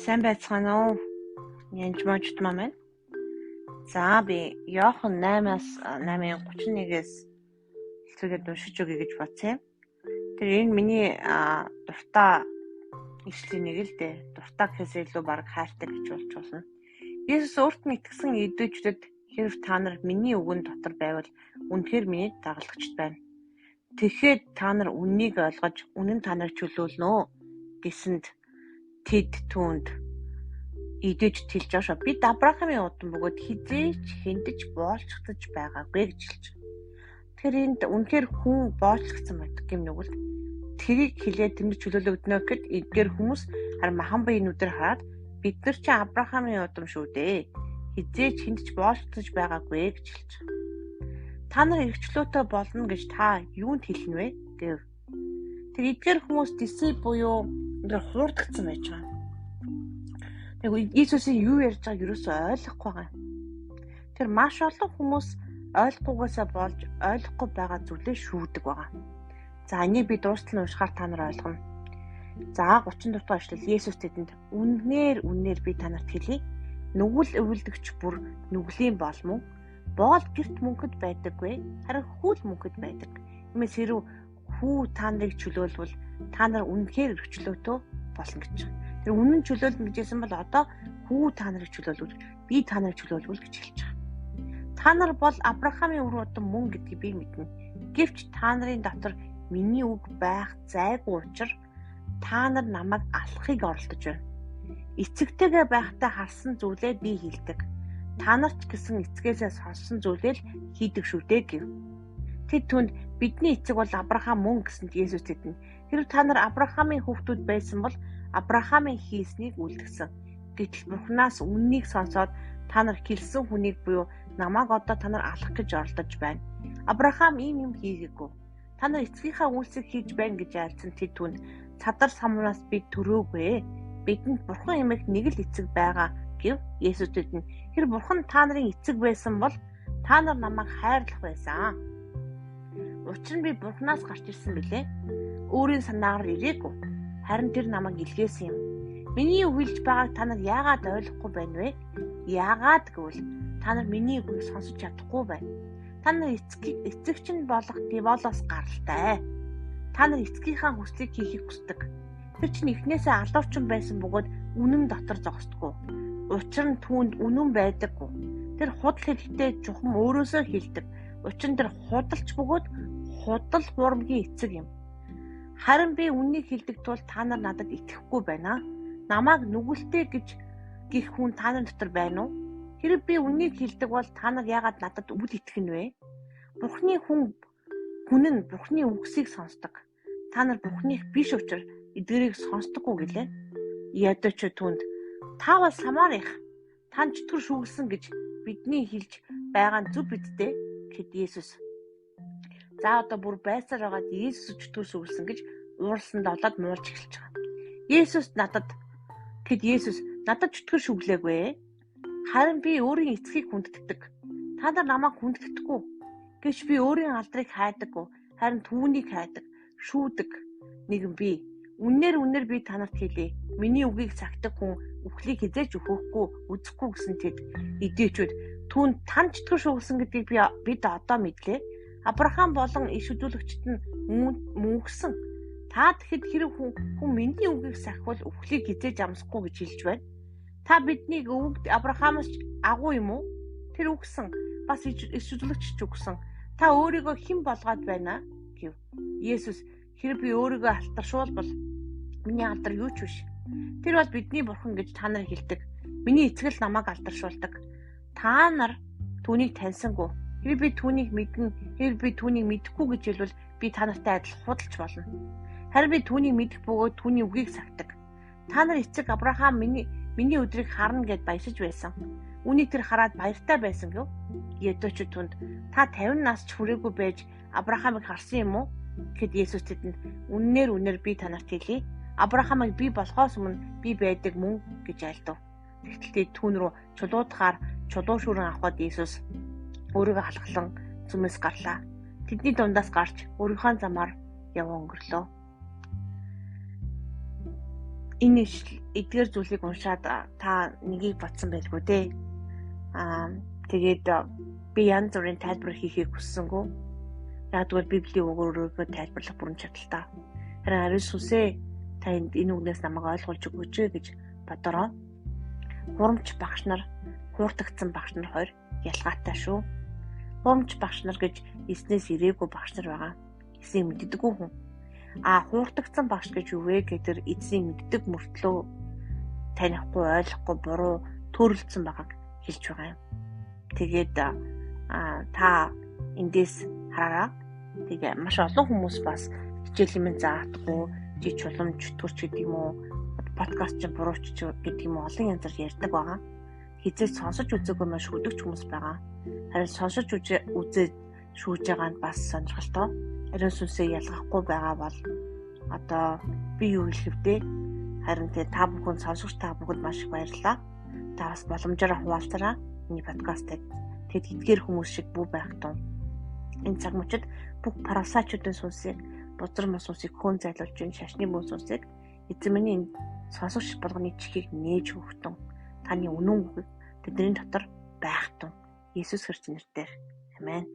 Сайн байцгаана уу? Янж мочд маань. За би Иохан 8-аас 8:31-ээс хэлцүүлээд уншиж өгье гэж бодсон юм. Тэр энэ миний дуртай ишлэлийн нэг л дээ. Дуртай гэхээс илүү баг хайртай гэж болж болно. Есүс өөрт нь итгэсэн идэвчдэд хэрв та нар миний үгэн дотор байвал үнэхээр миний дагалдагчд байна. Тэгэхэд та нар үннийг ойлгож үнэн та нарыг чөлөөлнө гэсэнд тэд түүнд идэж хэлж байгаа. Бид Авраамийн удам бөгөөд хизээч хинтэж боолчгдож байгаагүй гэж хэлж байгаа. Тэгэхээр энд үнэхээр хүн боолчгдсан байдаг юм нэг л тэрийг хэлээд тэнд чөлөөлөгднө гэхэд эдгээр хүмүүс харин махан биенүүдээр хараад бид нар чи Авраамийн удам шүү дээ. Хизээч хинтэж боолчгдож байгаагүй гэж хэлж байгаа. Та нар эргчлөөтэй болно гэж та юунд хэлнэ вэ гэв. Тэр эдгээр хүмүүс дисей буюу ингээд хуурдагдсан байж байгаа. Тэгвэл Иесусийн юу ярьж байгааг ерөөсөө ойлгохгүй байгаа. Тэр маш олон хүмүүс ойлгохгүйгээсээ болж ойлгохгүй байгаа зүйлээ шүүдэг байгаа. За энийг би дуустал нь уншихаар та нар ойлгоно. За 34 дахь эшлэл Иесус тэдэнд үнээр би танарт хэлье. Нүгэл өвөлдөгч бүр нүглийн болмон боол гэрт мөнхөд байдаггүй харин хүүл мөнхөд байдаг. Иймээс хэрв хүү та нарыг чөлөөлвөл та нар үнэхээр өргөчлөөтөө болно гэж байна. Тэр үнэн чөлөөлнө гэжсэн бол одоо хүү та нарыг чөлөөлвөл би та нарыг чөлөөлвөл гэж хэлж байгаа. Та нар бол Авраамийн үр удам мөн гэдгийг би мэднэ. Гэвч та нарын дотор миний үг байх зайгүй учраас та нар намайг алахыг оролдож байна. Эцэгтэйгээ байхдаа харсан зүйлээ би хэлдэг. Та нарт гэсэн эцгээсээ сонссон зүйлээ л хийдэг шүү дээ гэв. Тэд түнд бидний эцэг бол Авраам мөн гэсэнд Иесус тэдэнд хэрв та нар Авраамийн хүүхдүүд байсан бол Авраамийн хийснийг үлдгэсэн. Гэтэл Бурханаас үннийг сонсоод та нар хэлсэн хүнийг буюу намайг одоо та нар алах гэж оролдож байна. Авраам ийм юм хийгээгүй. Та нар эцгийнхаа үйлсийг хийж байна гэж айлцсан тэд түнд цадар самнаас бид төрөөгүй. Бидэнд Бурхан эмээх нэг л эцэг байгаа гэв Иесус тэдэнд. Тэр Бурхан та нарын эцэг байсан бол та нар намайг хайрлах байсан. Учир нь би Бурханаас гарч ирсэн билээ. Өөрийн санаагаар ирээгүй. Харин тэр намайг илгээсэн юм. Миний үг хэлж байгааг та нар яагаад ойлгохгүй байна вэ? Яагаад гэвэл та нар миний үгийг сонсож чадахгүй байна. Та нар эцэгч нь болох Деволоос гаралтай. Та нар эцгийнхаа хүслийг хийхийг хүсдэг. Тэр чинь эхнээсээ алуурчин байсан бөгөөд үнэн дотор зогсдоггүй. Учир нь түүнд үнэн байдаггүй. Тэр худал хэлэхдээ чухам өөрөөсөө хэлдэг. Учир нь тэр худалч бөгөөд худал хуурмгийн эцэг юм. Харин би үннийг хэлдэг тул та нар надад итгэхгүй байна. Намайг нүгэлтэй гэж гих хүн та нар дотор байна уу? Хэрэг би үннийг хэлдэг бол та нар яагаад надад үл итгэнэ вэ? Бурхны хүн нь Бурхны үгсийг сонсдог. Та нар Бурхных биш учраас эдгэрийг сонсдоггүй гэлээ. Ядаж түнд та бол Самарих тань чөтгөр шүүгсэн гэж бидний хэлж байгаа нь зүв бидтэй гэд Иесус. За одоо бүр байсаар байгаад Иесус чөтгөр шүүгсэн гэж уурлсанд олоод муулж эхэлж байгаа. Иесус надад чөтгөр шүглээгүй. Харин би өөрийн эцгийг хүндэтдэг. Та нар намайг хүндэтдэггүй. Гэвч би өөрийн алдрыг хайдаггүй. Харин түүнийг хайдаг, шүүдэг нэгэн би. Үнээр би танарт хэлье. Миний үгийг сахидаг хүн үхлийг хизээж өгөхгүй, үзэхгүй гэсэн тэд эдээчүүд түүнд тань чөтгөр шүүгсэн гэдгийг бид одоо мэдлээ. Авраам болон иш үзүүлэгчд нь мөнхсөн. Та тэгэхэд хэрэг хүн миний үгийг сахивал үхлийг хизээж амсахгүй гэж хэлж байна. Та биднийг өвөг Авраамаас агуу юм уу? Тэр үгсэн. Бас иш үзүүлэгч үгсэн. Та өөрийгөө хэн болгоод байна гэв. Иесус хэрэг би өөрийгөө алтаршуулбал миний алдар юу ч биш. Тэр бол бидний Бурхан гэж та нар хэлдэг. Миний эцэг л намайг алдаршуулдаг. Та нар түүнийг таньсангүй. Хэрэг би түүнийг мэднэ, хэрэг би түүнийг мэдэхгүй гэж хэлвэл би та нартай адил худалч болно. Харин би түүнийг мэдэх бөгөөд түүний үгийг сахидаг. Та нар эцэг Авраам миний өдрийг харна гэд баясаж байсан. Үнийг тэр хараад баяртай байсан гэв. Ядаж түнд та 50 нас ч хүрээгүй байж Авраамыг харсан юм уу? Гэд Иесус тэдэнд үнээр би танарт хэлье. Авраамыг би болохоос өмнө би байдаг мөн гэж айлдав. Тэгтэл түүн рүү чулуудахаар чулуу шүрэн авахд Иесус өөрийгөө халахлан зүмээс гарлаа. Тэдний дундаас гарч өөрийнхөө замаар яваа өнгөрлөө. энэ эдгээр зүйлийг уншаад та нэгийг батсан байлгүй дээ. Тэгээд би янз бүрийн тайлбар хийхийг хүссэнгүй. Ягдвал Библийн үгээр өөрийгөө тайлбарлах бүрэн чадaltaа. Харин ариун сүнсээ та энэ үгнээс намайг ойлгуулж өгөөч гэж бодороо. Хурамч багш нар, хуурдагдсан багш нар хоёр ялгаатай шүү. Хурамч багш нар гэж эснээс ирээгүй багш нар байгаа. Эсийг мэддэггүй хүн. Хуурдагдсан багш гэж юу вэ гэдэр эзнийг мэддэг мөртлөө танихгүй, ойлгохгүй, буруу төрөлдсөн байгааг хэлж байгаа юм. Тэгээд та эндээс хараа. Тэгээ маш олон хүмүүс бас хичээл юм заахгүй, жиж чуламж төрч гэдэг юм уу, подкаст ч бурууч гэдэг юм уу олон янзаар ярьдаг байгаа. Хизээс сонсож үзээгүй маш хөдөгч хүмүүс байгаа. Харин сонсож үзээд шүүж байгаа нь бас сонирхолтой. Ариун сүнсээ ялгахгүй байгаа бол одоо би юу хэлэх вэ? Харин та бүхэн сонсогч та бүхэнд маш их баярлалаа. Та бас боломжоор хуваалцараа миний подкастыг. Тэгэд эдгээр хүмүүс шиг бүү байх тун. Энэ цаг мөчид бүх парасачуудын сүнсийг, бузар мос сүнсийг хөөн зайлуулж байна. Шашны мөн сүнсийг эзэн миний сонсогч болгоны чихийг нээж өгтөн. Таны үнэн үг тэдний дотор байх тун. Есүс Христосийн нэрээр. Амен.